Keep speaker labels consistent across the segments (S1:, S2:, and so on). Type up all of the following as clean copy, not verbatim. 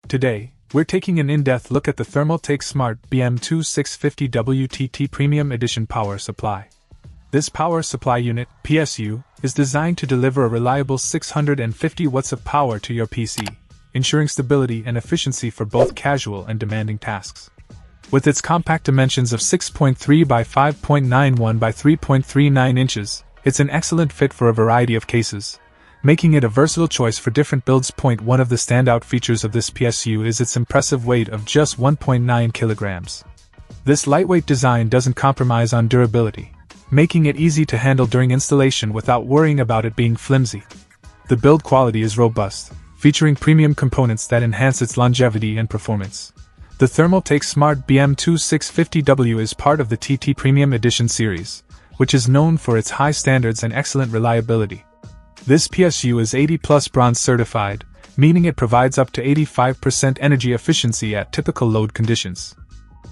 S1: Today, we're taking an in-depth look at the Thermaltake Smart Bm2 650W TT Premium Edition power supply. This power supply unit, PSU, is designed to deliver a reliable 650 watts of power to your PC, ensuring stability and efficiency for both casual and demanding tasks. With its compact dimensions of 6.3 by 5.91 by 3.39 inches, it's an excellent fit for a variety of cases, making it a versatile choice for different builds. One of the standout features of this PSU is its impressive weight of just 1.9 kilograms. This lightweight design doesn't compromise on durability, making it easy to handle during installation without worrying about it being flimsy. The build quality is robust, featuring premium components that enhance its longevity and performance. The Thermaltake Smart Bm2 650W is part of the TT Premium Edition series, which is known for its high standards and excellent reliability. This PSU is 80+ bronze certified, meaning it provides up to 85% energy efficiency at typical load conditions.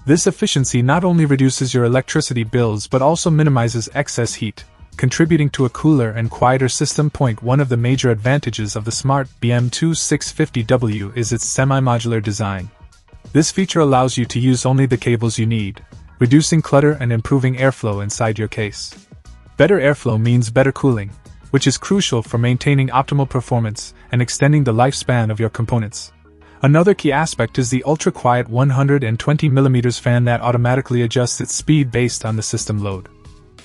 S1: This efficiency not only reduces your electricity bills but also minimizes excess heat, contributing to a cooler and quieter system. One of the major advantages of the Smart Bm2 650W is its semi-modular design. This feature allows you to use only the cables you need, reducing clutter and improving airflow inside your case. Better airflow means better cooling, which is crucial for maintaining optimal performance and extending the lifespan of your components. Another key aspect is the ultra-quiet 120mm fan that automatically adjusts its speed based on the system load.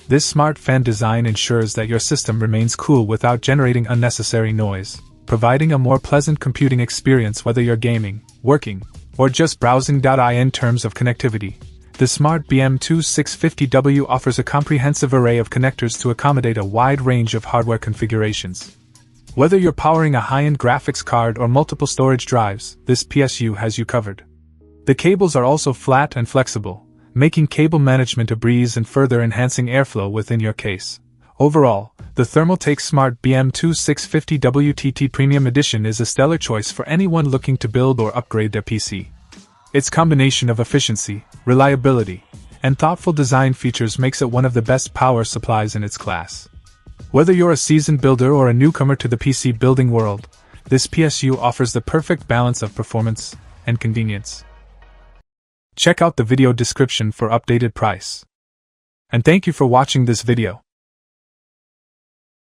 S1: This smart fan design ensures that your system remains cool without generating unnecessary noise, providing a more pleasant computing experience whether you're gaming, working, or just browsing. In terms of connectivity, the Smart Bm2 650W offers a comprehensive array of connectors to accommodate a wide range of hardware configurations. Whether you're powering a high-end graphics card or multiple storage drives, this PSU has you covered. The cables are also flat and flexible, making cable management a breeze and further enhancing airflow within your case. Overall, the Thermaltake Smart Bm2 650W TT Premium Edition is a stellar choice for anyone looking to build or upgrade their PC. Its combination of efficiency, reliability, and thoughtful design features makes it one of the best power supplies in its class. Whether you're a seasoned builder or a newcomer to the PC building world, this PSU offers the perfect balance of performance and convenience. Check out the video description for updated price. And thank you for watching this video.